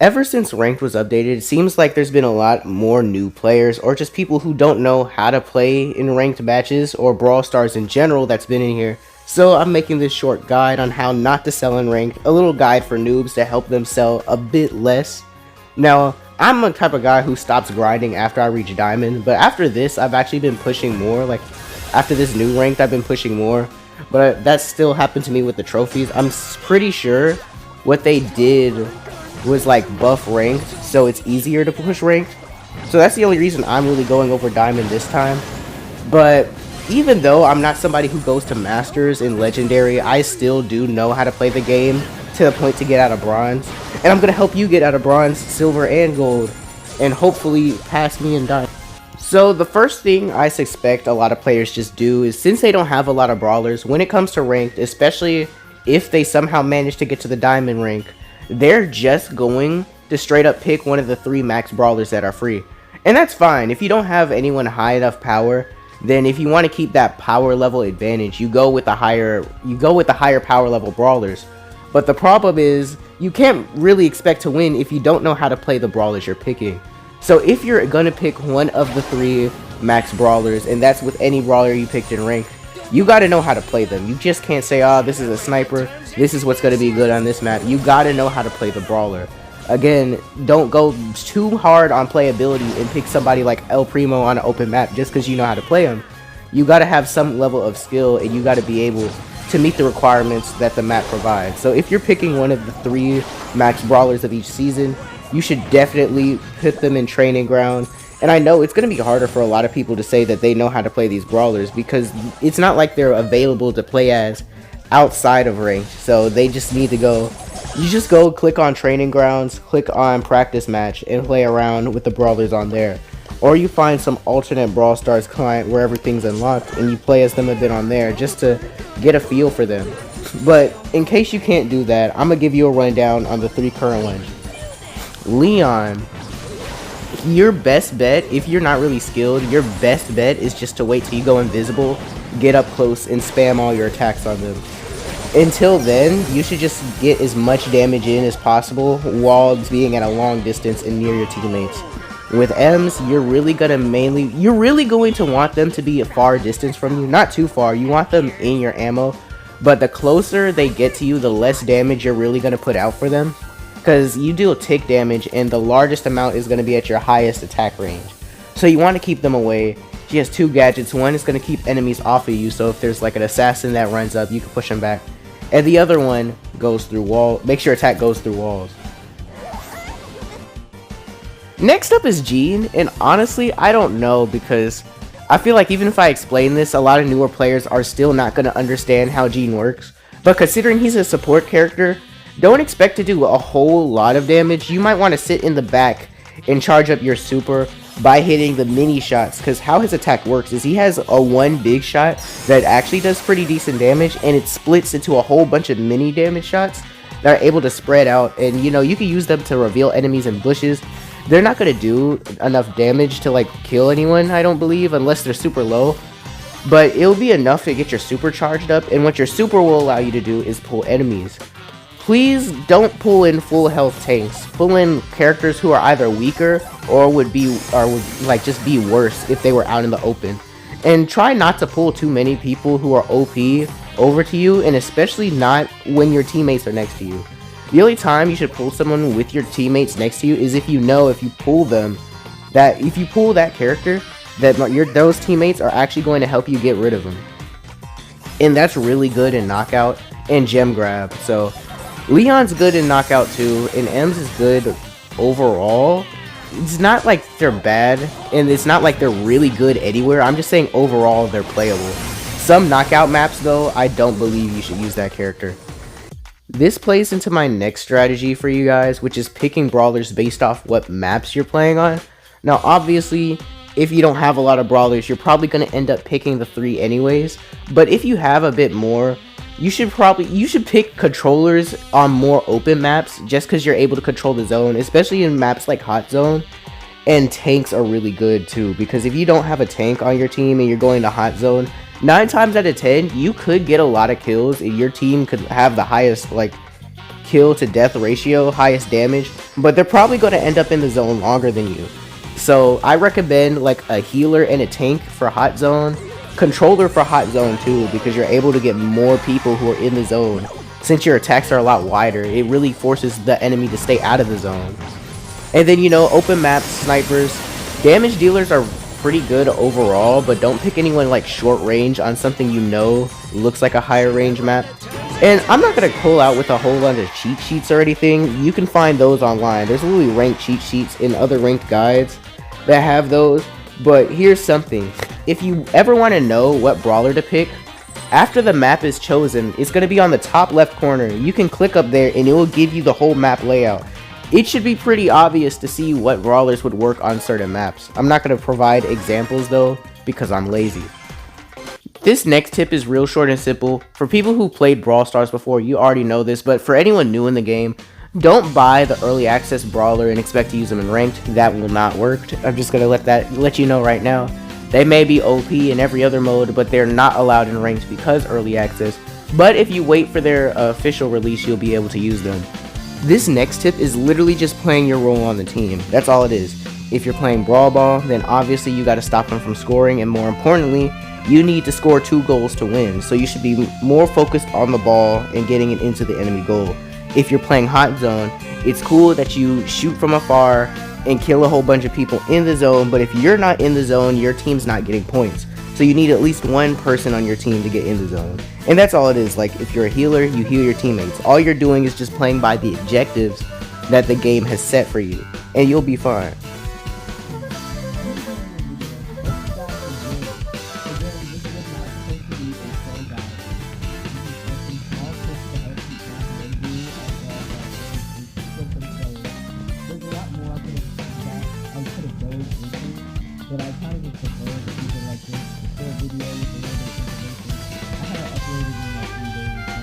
Ever since Ranked was updated, it seems like there's been a lot more new players or just people who don't know how to play in ranked matches or Brawl Stars in general that's been in here. So I'm making this short guide on how not to sell in Ranked, a little guide for noobs to help them sell a bit less. Now, I'm a type of guy who stops grinding after I reach Diamond, but after this I've actually been pushing more. Like after this new Ranked I've been pushing more, but that still happened to me with the trophies. I'm pretty sure what they did was like buff ranked, so it's easier to push ranked. So that's the only reason I'm really going over Diamond this time. But even though I'm not somebody who goes to Masters in Legendary, I still do know how to play the game to the point to get out of Bronze. And I'm going to help you get out of Bronze, Silver, and Gold, and hopefully pass me in Diamond. So the first thing I suspect a lot of players just do is, since they don't have a lot of brawlers, when it comes to ranked, especially if they somehow manage to get to the Diamond rank, they're just going to straight up pick one of the 3 max brawlers that are free. And that's fine. If you don't have anyone high enough power, then if you want to keep that power level advantage, you go with the higher power level brawlers. But the problem is, you can't really expect to win if you don't know how to play the brawlers you're picking. So if you're gonna pick one of the 3 max brawlers, and that's with any brawler you picked in rank, you gotta know how to play them. You just can't say, oh, this is a sniper, this is what's gonna be good on this map. You gotta know how to play the brawler. Again, don't go too hard on playability and pick somebody like El Primo on an open map just because you know how to play him. You gotta have some level of skill, and you gotta be able to meet the requirements that the map provides. So if you're picking one of the 3 max brawlers of each season, you should definitely put them in training ground. And I know it's going to be harder for a lot of people to say that they know how to play these brawlers, because it's not like they're available to play as outside of ranked. So they just need to go, you just go click on training grounds, click on practice match, and play around with the brawlers on there. Or you find some alternate Brawl Stars client where everything's unlocked and you play as them a bit on there just to get a feel for them. But in case you can't do that, I'm going to give you a rundown on the 3 current ones. Leon, your best bet, if you're not really skilled, your best bet is just to wait till you go invisible, get up close, and spam all your attacks on them. Until then, you should just get as much damage in as possible while being at a long distance and near your teammates. With M's, you're really going to want them to be a far distance from you, not too far. You want them in your ammo, but the closer they get to you, the less damage you're really going to put out for them. Because you deal tick damage, and the largest amount is going to be at your highest attack range. So you want to keep them away. She has 2 gadgets. One is going to keep enemies off of you, so if there's like an assassin that runs up, you can push them back. And the other one goes through walls. Makes your attack goes through walls. Next up is Gene, and honestly, I don't know, because I feel like even if I explain this, a lot of newer players are still not going to understand how Gene works. But considering he's a support character, don't expect to do a whole lot of damage. You might want to sit in the back and charge up your super by hitting the mini shots, because how his attack works is he has a 1 big shot that actually does pretty decent damage, and it splits into a whole bunch of mini damage shots that are able to spread out, and you know, you can use them to reveal enemies in bushes. They're not going to do enough damage to like kill anyone, I don't believe, unless they're super low, but it'll be enough to get your super charged up, and what your super will allow you to do is pull enemies. Please don't pull in full health tanks. Pull in characters who are either weaker or would like just be worse if they were out in the open. And try not to pull too many people who are OP over to you, and especially not when your teammates are next to you. The only time you should pull someone with your teammates next to you is if you know, if you pull that character, that those teammates are actually going to help you get rid of them. And that's really good in knockout and gem grab. So Leon's good in knockout too, and M's is good overall. It's not like they're bad, and it's not like they're really good anywhere. I'm just saying overall they're playable. Some knockout maps though, I don't believe you should use that character. This plays into my next strategy for you guys, which is picking brawlers based off what maps you're playing on. Now obviously, if you don't have a lot of brawlers, you're probably going to end up picking the 3 anyways. But if you have a bit more, you should pick controllers on more open maps, just because you're able to control the zone, especially in maps like Hot Zone. And tanks are really good too, because if you don't have a tank on your team and you're going to Hot Zone, 9 times out of 10 you could get a lot of kills, and your team could have the highest like kill to death ratio, highest damage, but they're probably going to end up in the zone longer than you. So I recommend like a healer and a tank for hot zone, controller for hot zone too, because you're able to get more people who are in the zone. Since your attacks are a lot wider, it really forces the enemy to stay out of the zone. And then, you know, open maps, snipers, damage dealers are pretty good overall, but don't pick anyone like short range on something you know looks like a higher range map. And I'm not going to pull out with a whole lot of cheat sheets or anything. You can find those online. There's literally ranked cheat sheets in other ranked guides that have those. But here's something. If you ever want to know what brawler to pick, after the map is chosen, it's going to be on the top left corner. You can click up there and it will give you the whole map layout. It should be pretty obvious to see what brawlers would work on certain maps. I'm not going to provide examples though, because I'm lazy. This next tip is real short and simple. For people who played Brawl Stars before, you already know this, but for anyone new in the game, don't buy the early access brawler and expect to use them in ranked. That will not work. I'm just going to let you know right now. They may be OP in every other mode, but they're not allowed in ranked because early access. But if you wait for their official release, you'll be able to use them. This next tip is literally just playing your role on the team. That's all it is. If you're playing Brawl Ball, then obviously you got to stop them from scoring, and more importantly, you need to score 2 goals to win. So you should be more focused on the ball and getting it into the enemy goal. If you're playing Hot Zone, it's cool that you shoot from afar and kill a whole bunch of people in the zone, but if you're not in the zone, your team's not getting points. So you need at least one person on your team to get in the zone. And that's all it is. Like, if you're a healer, you heal your teammates. All you're doing is just playing by the objectives that the game has set for you, and you'll be fine. But I kind of just prefer to keep it like this, the full video with the little information. I had to upload it in like 3 days.